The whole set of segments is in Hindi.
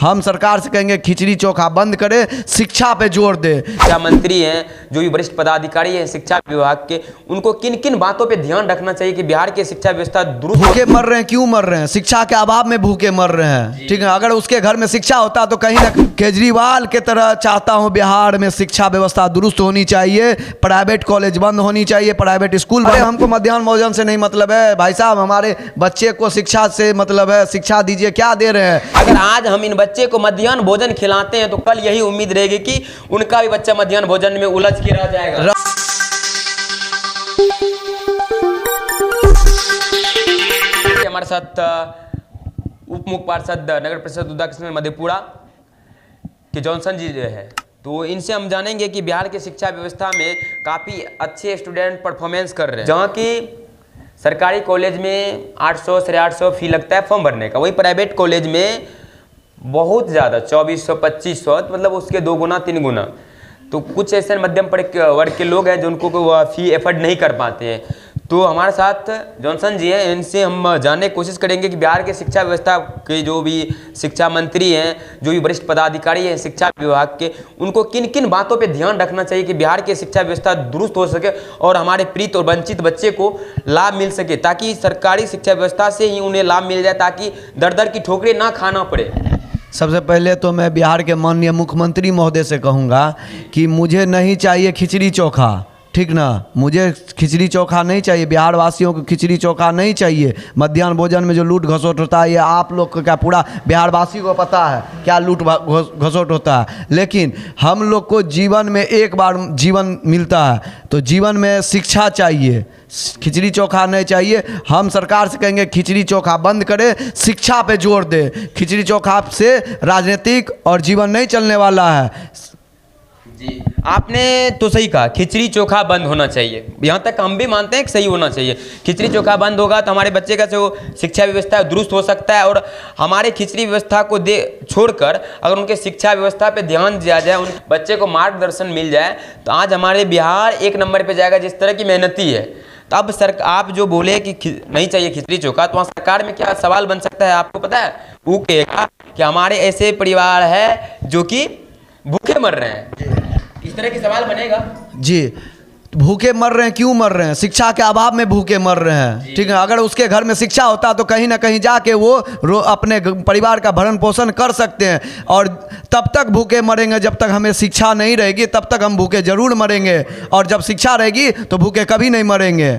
हम सरकार से कहेंगे खिचड़ी चोखा बंद करे, शिक्षा पे जोर दे। शिक्षा मंत्री हैं, जो भी वरिष्ठ पदाधिकारी हैं शिक्षा विभाग के, उनको किन किन बातों पे ध्यान रखना चाहिए कि बिहार की शिक्षा व्यवस्था दुरुस्त। भूखे मर रहे हैं, क्यों मर रहे हैं? शिक्षा के अभाव में भूखे मर रहे हैं, ठीक है। अगर उसके घर में शिक्षा होता तो कहीं ना केजरीवाल के तरह चाहता हूं बिहार में शिक्षा व्यवस्था दुरुस्त होनी चाहिए, प्राइवेट कॉलेज बंद होनी चाहिए, प्राइवेट स्कूल। अरे हमको मध्याह्न भोजन से नहीं मतलब है भाई साहब, हमारे बच्चे को शिक्षा से मतलब है, शिक्षा दीजिए, क्या दे रहे हैं? अगर आज हम इन बच्चे को मध्याह्न भोजन खिलाते हैं तो कल यही उम्मीद रहेगी कि उनका भी बच्चा मध्याह्न भोजन में उलझ के रह जाएगा। हमारे साथ उप मुख्य पार्षद नगर परिषद उदाकृष्ण मधेपुरा के जॉनसन जी है, तो इनसे हम जानेंगे कि बिहार की शिक्षा व्यवस्था में काफ़ी अच्छे स्टूडेंट परफॉर्मेंस कर रहे हैं। जहाँ की सरकारी कॉलेज में 800 से 850 फी लगता है फॉर्म भरने का, वही प्राइवेट कॉलेज में बहुत ज़्यादा 2400 2500, मतलब उसके 2 गुना 3 गुना। तो कुछ ऐसे मध्यम वर्ग के लोग हैं जो उनको फी एफर्ड नहीं कर पाते हैं। तो हमारे साथ जॉनसन जी हैं, इनसे हम जानने की कोशिश करेंगे कि बिहार के शिक्षा व्यवस्था के जो भी शिक्षा मंत्री हैं, जो भी वरिष्ठ पदाधिकारी हैं शिक्षा विभाग के, उनको किन किन बातों पे ध्यान रखना चाहिए कि बिहार की शिक्षा व्यवस्था दुरुस्त हो सके और हमारे पीड़ित और वंचित बच्चे को लाभ मिल सके, ताकि सरकारी शिक्षा व्यवस्था से ही उन्हें लाभ मिल जाए, ताकि दर दर की ठोकरें ना खाना पड़े। सबसे पहले तो मैं बिहार के माननीय मुख्यमंत्री महोदय से कहूँगा कि मुझे नहीं चाहिए खिचड़ी चोखा, ठीक ना, मुझे खिचड़ी चोखा नहीं चाहिए, बिहार वासियों को खिचड़ी चोखा नहीं चाहिए। मध्याह्न भोजन में जो लूट घसोट होता है ये आप लोग को क्या पूरा बिहार वासी को पता है क्या लूट घसोट होता है। लेकिन हम लोग को जीवन में एक बार जीवन मिलता है, तो जीवन में शिक्षा चाहिए, खिचड़ी चोखा नहीं चाहिए। हम सरकार से कहेंगे खिचड़ी चोखा बंद करे, शिक्षा पे जोर दे। खिचड़ी चोखा से राजनीतिक और जीवन नहीं चलने वाला है। जी, आपने तो सही कहा, खिचड़ी चोखा बंद होना चाहिए। यहाँ तक हम भी मानते हैं कि सही होना चाहिए। खिचड़ी चोखा बंद होगा तो हमारे बच्चे का जो शिक्षा व्यवस्था दुरुस्त हो सकता है, और हमारे खिचड़ी व्यवस्था को छोड़कर अगर उनके शिक्षा व्यवस्था पे ध्यान दिया जाए, उन बच्चे को मार्गदर्शन मिल जाए, तो आज हमारे बिहार 1 नंबर पे जाएगा, जिस तरह की मेहनती है। तो अब सर आप जो बोले कि नहीं चाहिए खिचड़ी चोखा, तो वहाँ सरकार में क्या सवाल बन सकता है आपको पता है? वो कहेगा कि हमारे ऐसे परिवार है जो कि भूखे मर रहे हैं, इस तरह के सवाल बनेगा। जी, भूखे मर रहे हैं, क्यों मर रहे हैं? शिक्षा के अभाव में भूखे मर रहे हैं, ठीक है। अगर उसके घर में शिक्षा होता तो कहीं ना कहीं जाके वो अपने परिवार का भरण पोषण कर सकते हैं। और तब तक भूखे मरेंगे जब तक हमें शिक्षा नहीं रहेगी, तब तक हम भूखे जरूर मरेंगे, और जब शिक्षा रहेगी तो भूखे कभी नहीं मरेंगे।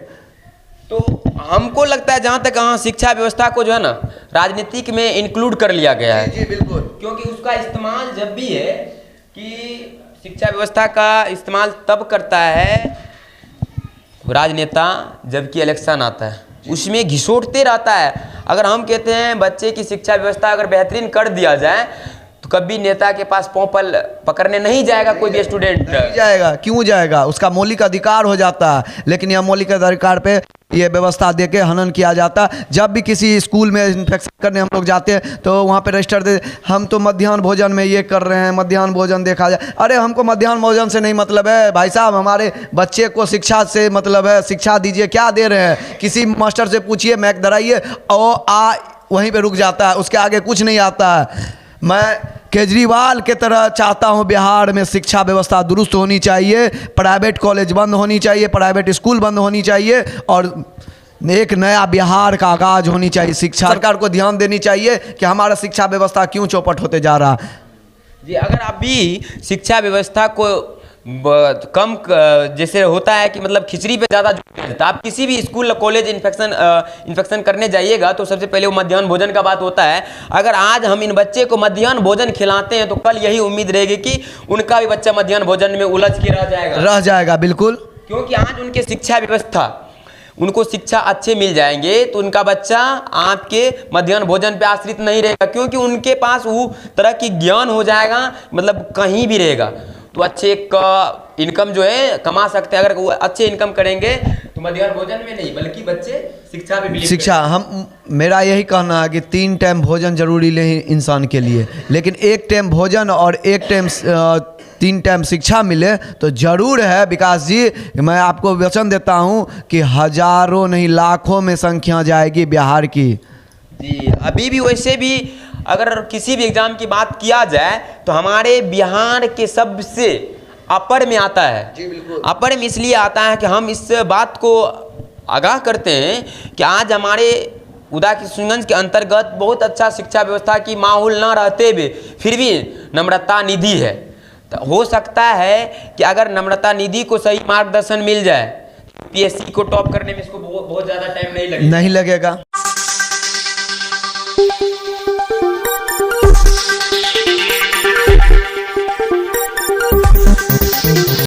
तो हमको लगता है जहाँ तक शिक्षा व्यवस्था को जो है ना राजनीतिक में इंक्लूड कर लिया गया है। जी बिल्कुल, क्योंकि उसका इस्तेमाल जब भी है कि शिक्षा व्यवस्था का इस्तेमाल तब करता है राजनेता जबकि इलेक्शन आता है, उसमें घिसोटते रहता है। अगर हम कहते हैं बच्चे की शिक्षा व्यवस्था अगर बेहतरीन कर दिया जाए तो कभी नेता के पास पॉपल पकड़ने नहीं जाएगा कोई भी स्टूडेंट। नहीं जाएगा, क्यों जाएगा? उसका मौलिक अधिकार हो जाता है। लेकिन यह मौलिक अधिकार पे ये व्यवस्था देके हनन किया जाता। जब भी किसी स्कूल में इन्फेक्शन करने हम लोग जाते हैं तो वहाँ पे रजिस्टर दे, हम तो मध्याह्न भोजन में ये कर रहे हैं, मध्याह्न भोजन देखा जाए। अरे हमको मध्याह्न भोजन से नहीं मतलब है भाई साहब, हमारे बच्चे को शिक्षा से मतलब है, शिक्षा दीजिए, क्या दे रहे हैं? किसी मास्टर से पूछिए, मैक धराइए और वहीं पर रुक जाता है, उसके आगे कुछ नहीं आता है। मैं केजरीवाल के तरह चाहता हूं बिहार में शिक्षा व्यवस्था दुरुस्त होनी चाहिए, प्राइवेट कॉलेज बंद होनी चाहिए, प्राइवेट स्कूल बंद होनी चाहिए, और एक नया बिहार का आगाज होनी चाहिए। शिक्षा सरकार को ध्यान देनी चाहिए कि हमारा शिक्षा व्यवस्था क्यों चौपट होते जा रहा है। जी, अगर अभी शिक्षा व्यवस्था को कम जैसे होता है कि मतलब खिचड़ी पे ज़्यादा तो आप किसी भी स्कूल कॉलेज इन्फेक्शन करने जाइएगा तो सबसे पहले वो मध्याह्न भोजन का बात होता है। अगर आज हम इन बच्चे को मध्याह्न भोजन खिलाते हैं तो कल यही उम्मीद रहेगी कि उनका भी बच्चा मध्याह्न भोजन में उलझ के रह जाएगा। बिल्कुल, क्योंकि आज उनके शिक्षा व्यवस्था, उनको शिक्षा अच्छे मिल जाएंगे तो उनका बच्चा आपके मध्याह्न भोजन पे आश्रित नहीं रहेगा, क्योंकि उनके पास वो तरह की ज्ञान हो जाएगा, मतलब कहीं भी रहेगा तो अच्छे इनकम जो है कमा सकते हैं। अगर वो अच्छे इनकम करेंगे तो मध्याह्न भोजन में नहीं बल्कि बच्चे शिक्षा में बिलीव शिक्षा हम मेरा यही कहना है कि 3 टाइम भोजन जरूरी नहीं इंसान के लिए, लेकिन 1 टाइम भोजन और 1 टाइम 3 टाइम शिक्षा मिले तो जरूर है। विकास जी, मैं आपको वचन देता हूं कि हजारों नहीं लाखों में संख्या जाएगी बिहार की। जी, अभी भी वैसे भी अगर किसी भी एग्जाम की बात किया जाए तो हमारे बिहार के सबसे अपर में आता है। जी बिल्कुल। अपर में इसलिए आता है कि हम इस बात को आगाह करते हैं कि आज हमारे उदाकिशुनगंज के अंतर्गत बहुत अच्छा शिक्षा व्यवस्था की माहौल ना रहते हुए फिर भी नम्रता निधि है। तो हो सकता है कि अगर नम्रता निधि को सही मार्गदर्शन मिल जाए, पीएससी को टॉप करने में इसको बहुत ज़्यादा टाइम नहीं लगेगा। नहीं लगेगा।